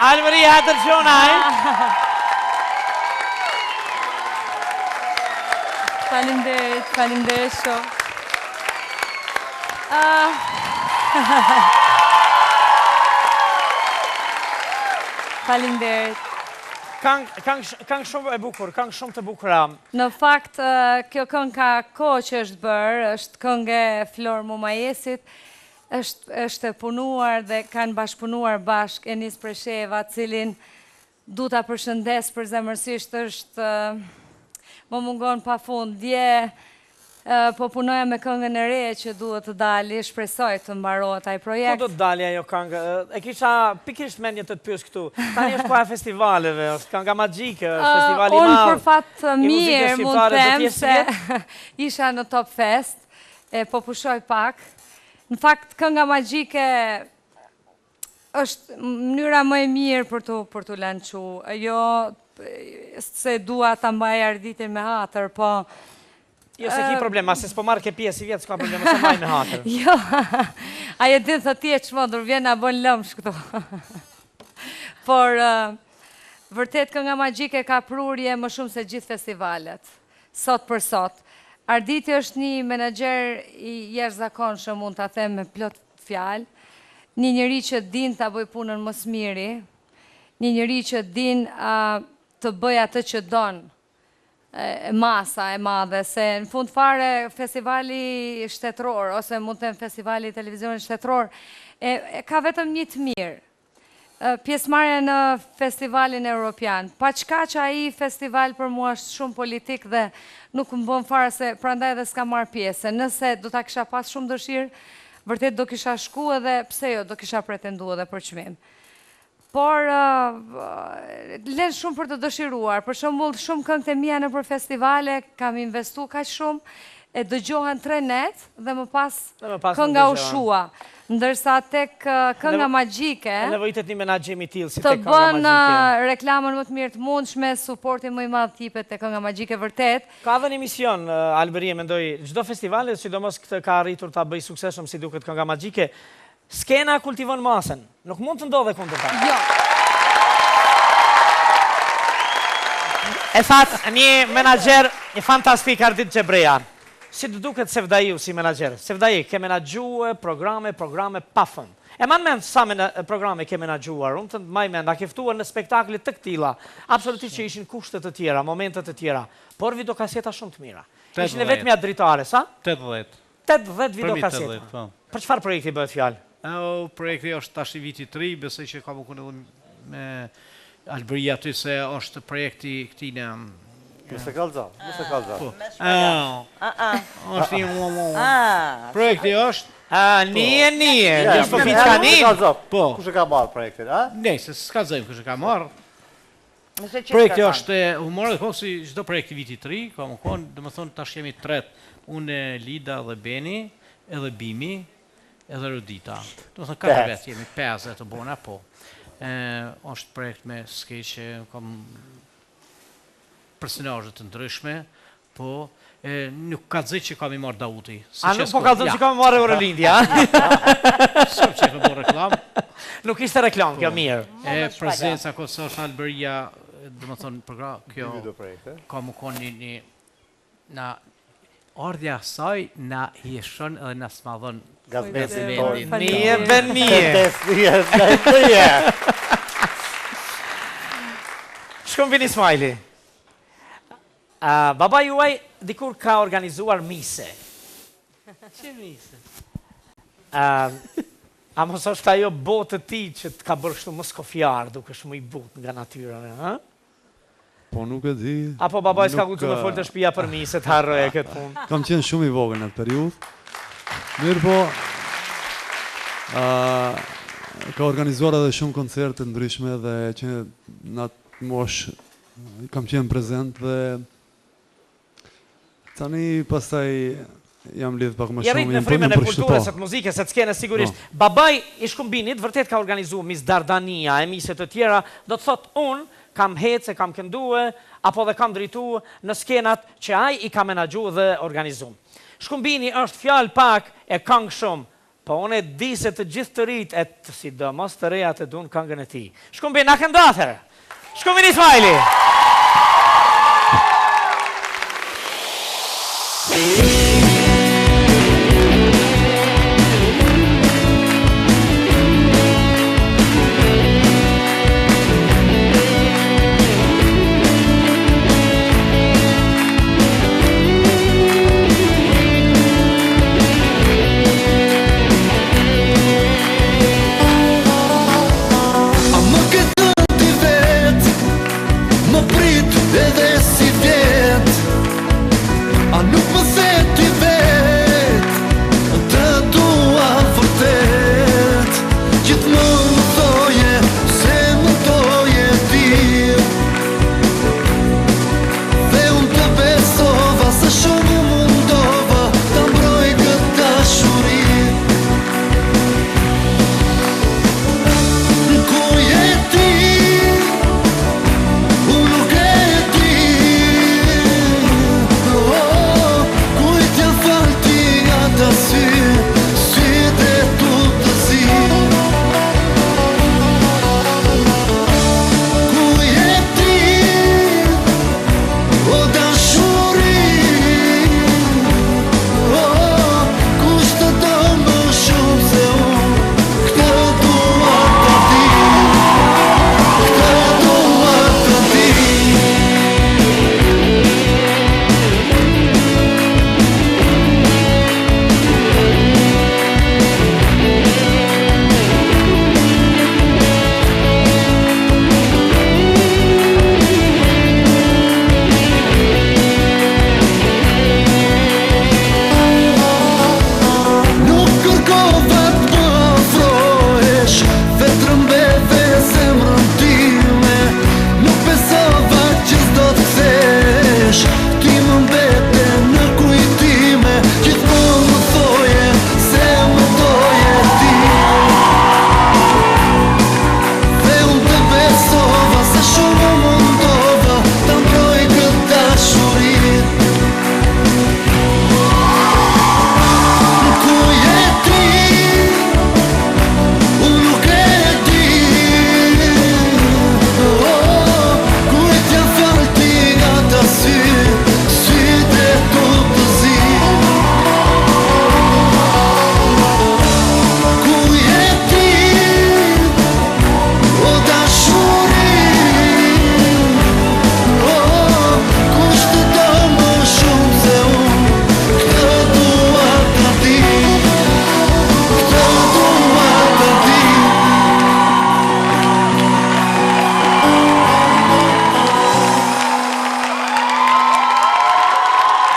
Alberia, atërqonaj. Faleminderit shumë. Faleminderit. Këngë shumë e bukur, këngë shumë të bukura. Në fakt, kjo këngë ka kohë që është bërë, është këngë e Flor Mumajesit, është e punuar dhe kanë bashkëpunuar bashkë Enis Presheva, cilin du ta përshëndes për zemërsisht është më mungon pa fund. Dje po punoja me këngën e re që duhet të dali, shpresoj të mbarohet ai projekt. Ku do të dali ajo këngë? E kisha pikërisht mendje të të pyes këtu. Tani është koha e festivaleve, është kënga magjike, është festivali i madh. Unë për fat mirë mund të them se isha në Top Fest, po pushoj pak. Në fakt, kënga magjike është mënyra më e mirë për të lançu. Jo se dua ta mbaj arditin me hatër, po jo, se ki problema, se s'po marrë ke pjesë i vjetë, s'ka problema, se maj me hatër. Jo, ajo din thë ti e çmendur, vjen a bën lëmsh këtu. Por, vërtet kënga magjike ka prurje më shumë se gjithë festivalet, sot për sot. Arditi është një menaxher i jashtëzakonshëm, mund ta them me plot fjalë, një njeri që din ta bëj punën më së miri, një njeri që din të bëj atë që don, masa e madhe, se në fund fare festivali shtetëror, ose mund të them festivali televizionit shtetëror, ka vetëm një të mirë. Pjesëmarrja në festivalin evropian. Pa çka që ai festival për mua është shumë politik dhe nuk më bën fare se prandaj edhe s'ka marrë pjesë. Nëse do ta kisha pas shumë dëshirë, vërtet do kisha shku edhe pse jo, do kisha pretenduar edhe për çmim. Por, len shumë për të dëshiruar. Për shembull, shumë këngët e mia nëpër festivale kam investu kaq shumë, e dëgjohen 3 net dhe më pas kënga u shua. Ndërsa tek kënga magjike nevojitet një menaxhem i tillë si të tek kënga bën magjike. reklamën më të mirë të mundshme, suportin më i madh tipet te kënga magjike vërtet. Ka dhe një mision, Alberie, mendoj, çdo festival, sidomos këtë ka arritur ta bëj suksesshëm si duket kënga magjike. Skena kultivon masën, nuk mund të ndodhe kundërta. Jo. E thatë një menaxher një fantastik Ardit Xhebreja. Si të duket Sevdaiu si menaxher? Sevdai, ke menaxhuar programe pa fund. E man mend sa programe ke menaxhuar, unë të maj mend, a ke ftuar në spektakle të këtilla, absolutisht që ishin kushte të tjera, momente të tjera, por videokaseta shumë të mira. Ishin e vetmja dritare, sa? 80. 80 videokaseta. Për çfarë projekti bëhet fjalë? Projekti është tash i vitit të ri, besoj që kam qenë edhe me Alberia aty se është projekti këtij në Mos e kallza. Është një projekti është Nije, është po fiçani. Po. Kush e ka marrë projektin, a? Ne, se s'ka zëjmë kush e ka marrë. Projekti është humor, po si çdo projekt i vitit të ri, kam qenë, domethënë tash jemi tret. Unë, Lida dhe Beni, edhe Bimi, edhe Rudita. Domethënë katër vetë jemi 5 të bona, po. Është projekt me skeqe, kam personazhe të ndryshme, po nuk ka zë që kam i marrë Dauti. A nuk po ka zë që kam i marrë Eurolindja? Shumë që kam bërë reklam. Nuk ishte reklam, kjo mirë. Prezenca Kosovë është Alberia, domethënë program kjo. Ka më konë një na ardhja saj na hieshon edhe na smadhon gazmetin. Nije ben mije. Shkon vini Smajli. Baba juaj dikur ka organizuar mise. Që mise? A mos është ajo botë ti që të ka bërë kështu moskofjar, duke shumë i butë nga natyra, ha? Po nuk e di. Apo babaj s'ka guxu me folë të shtëpia për mise, të harroje këtë punë. Kam qenë shumë i vogël në atë periudhë. Mirë po, ka organizuar edhe shumë koncerte ndryshme dhe që në atë mosh kam qenë prezent dhe tani pastaj jam lidh pak më shumë. Jerit në frimën e kulturës së muzikës, së skene sigurisht. Babai i Shkumbinit vërtet ka organizuar Miss Dardania, emise të tjera, do të thotë unë kam hece, kam këndue, apo dhe kam dritu në skenat që ai i ka menaxhu dhe organizu. Shkumbini është fjalë pak e këngshëm Po unë e di se të gjithë të rit, sidomos të reja të dunë këngën e ti. Shkumbi, na këndo atëherë. Shkumbi Ismaili.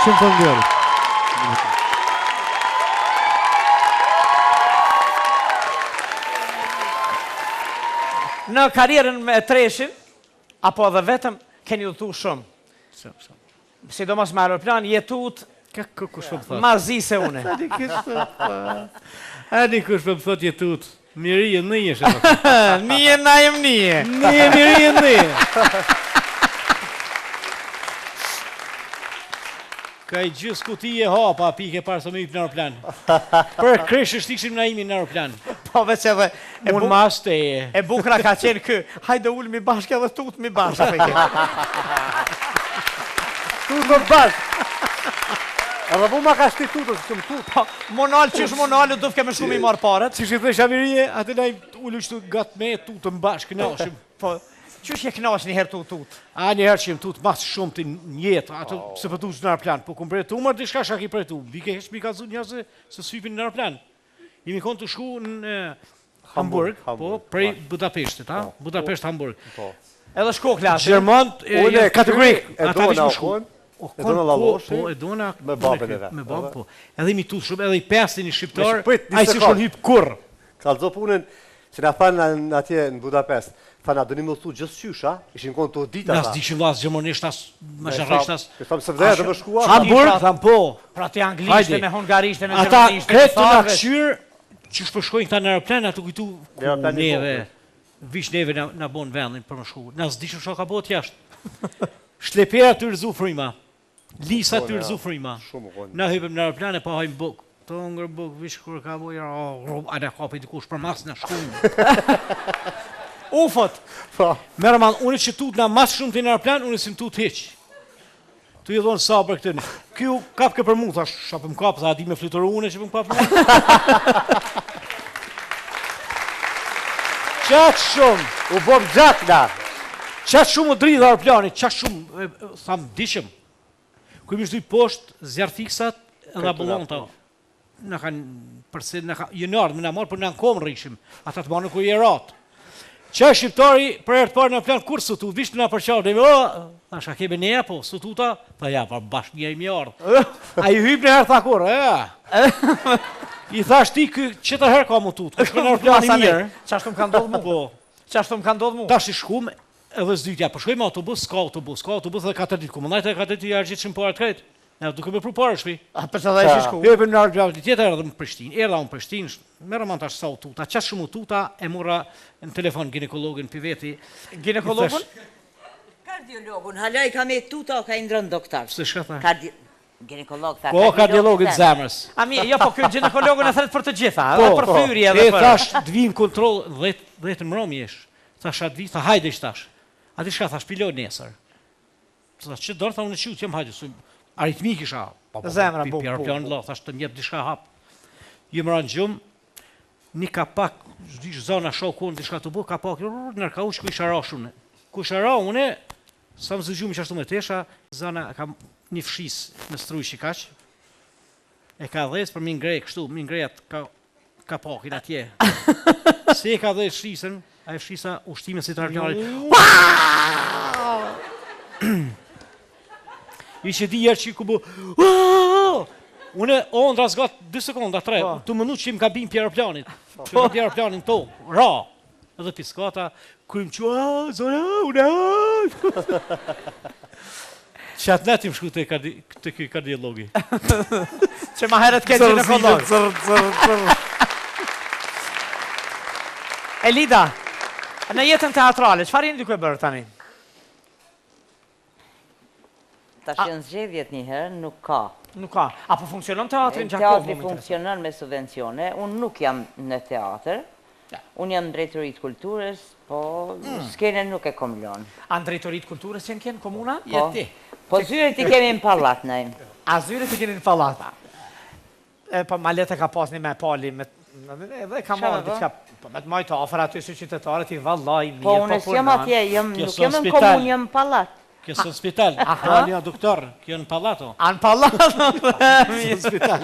Shumë faleminderit. Në karrierën me Treshin, apo edhe vetëm, keni udhëtuar shumë. Sidomos me aeroplan, jetut ma zi se une. Ani kush më thot jetut, miri e nije shë. Nije na jem nije. Nije, miri e nije. Ka i gjysë kutije hapa, pike parë së më ypë në aeroplan. Për krysh është ikshim na imi në aeroplan. Po veç edhe Unë mas të e bukra ka qenë kë, hajde ulmi bashkë edhe tut mi bashkë. Tut më bashkë. Edhe po ma ka shti tutës, shumë tut. Po, monal që është monal, du të keme shumë i marë paret. Si që thë shamirije, atë na ullu qëtu gatë me tutën bashkë në oshim. Po, qësh je knash një herë tut? A një herë që jem tut mas shumë të njetë, atë se pëtu në aeroplan, po kumë përretu, mërë dishka shaki përretu, vike heshtë mi ka zut njërë se sypin në aeroplan. Jemi konë të shku në Hamburg, po, prej Budapeshtit, ha? Budapesht, Hamburg. Edhe shko klasë. Gjermant, Unë kategorik, e ata dona vishë shku. e dona lavoshi. Po, e dona me babën e vet. Me babën, po. Edhe imi tut shumë, edhe i pestin një shqiptar, Prit, ai si shon hyp kurr. Kallëzo punën që na thanë atje në Budapest. Thanë, do një më thu gjithë qysha, ishin konë të dita ta. Nas diqin vlasë gjermonisht as, mazharisht as. Thamë se vdhe dhe më shkua. Hamburg, tham po. Pra të anglishtë, në hungarishtë, në Ata gjermanishtë, kretë në këshyrë, që shpërshkojnë këta në aeroplan, ato kujtu Në aeroplan një neve, vish neve na bon vendin për më shku. Nas diqin shka ka bot jashtë. Shlepera të rëzu frima, lisa të rëzu frima. Shumë konë. Na hypëm në aeroplan e pa hajmë buk. të ngër buk, vish kur ka bujë, ana kapi dikush për mas në shkumë. Ufot. Merë man, unë që tut na mas shumë të në aeroplan, unë si më tut heq. Tu i dhonë sa për këtë një. Kjo kap ke për mu, thash, shapëm kap, tha, di me flytëru unë që pëm kap mu. Qatë shumë. U bom gjak na. Qatë shumë u dridhë aeroplani, qatë shumë, thamë, dishëm. Kujmë ishtu i poshtë, zjarë fiksat, edhe abullonta. Në kanë, përse, jë nërë, më në morë, për në në komë rishim. Ata të banë ku i eratë. Qa shqiptari, për e të parë në plan, kur së tu, vishtë në përqarë, dhe thash, a kebe neja, po, së tuta, tha ja, pa bashkë një e mjarë. A i hypë në herë, tha kur, I thash ti, që të herë ka mu tutë, kështë për në plani mirë. Qashtu më ka ndodhë mu? Po. Qashtu më ka ndodhë mu? Tash i shkum, edhe s'dytja, për shkojmë autobus, s'ka autobus dhe 4 ditë, ku më najtë e 4 ditë i argjitë që më parë të krejtë. Ne duke me pru parë shpi. Për që dhe ishi shku? Hypëm në argjitë tjetër edhe më Prishtinë, erdha unë Prishtinë, merë man tash sa u tuta, qatë shumë u tuta, e mura në telefon ginekologin për veti. Ginekologun? Kardiologun, halaj ka me tuta o ka indrën doktor. Se shka tha? Ginekolog tha. Po, kardiologit zemrës. Ami, jo, po kjo ginekologun e thret për të gjitha, Po, edhe për thyrje edhe për... thash, të vim kontrol, 10 mromi jesh. Thash, atë vi, tha, hajde ish tash. Ati shka, thash, piloj nesër. Thash, që dorë, tha, unë qiu, që më hajde, aritmik isha. Zemra, bu. Pjarë pjanë lo, thash, të mjep dishka hap. Jë më ranë gjumë, një kapak, zdish zona shokun, dishka të bu, kapak, nërka u që ku isha ra shune. Ku isha ra, une, sa më zëgjumë që ashtu me tesha, zona ka një fshis me struj shikaq, e ka dhes për min grej kështu, min grejat ka pakin atje. Se e ka dhes fshisën, a e fshisa ushtime si të arpjarit. Ishe di jerë që i ku bu, une ondra zgat 2 sekonda, 3, të mënu që im ka bim për aeroplanit, që ka për aeroplanin to, ra, edhe piskata, kujmë që, zona, une, që atë netim shku të këj kardiologi. Që ma heret ke ginekolog. Elida, në jetën teatrale, qëfar jeni duke bërë tani? Ta shënë zgjedhjet njëherë, nuk ka. Nuk ka. Apo funksionon teatrin Gjakov? Teatri funksionon me subvencione, unë nuk jam në teatr, unë jam drejtorit kulturës, po skene nuk e kom lonë. A drejtorit kulturës që në kjenë komuna? Po zyrit i kemi në pallat, nej. A zyrit i keni në pallat? Po Maleta ka pasni me pali, edhe ka marrë diçka, me të majtë ofër aty si qytetarët i vallaj, mirë, po unë s'jam atje, nuk jam në komunë, jam në pallat. Kjo së në spital, kjo një doktor, kjo në palato. A në palato? Së në spital.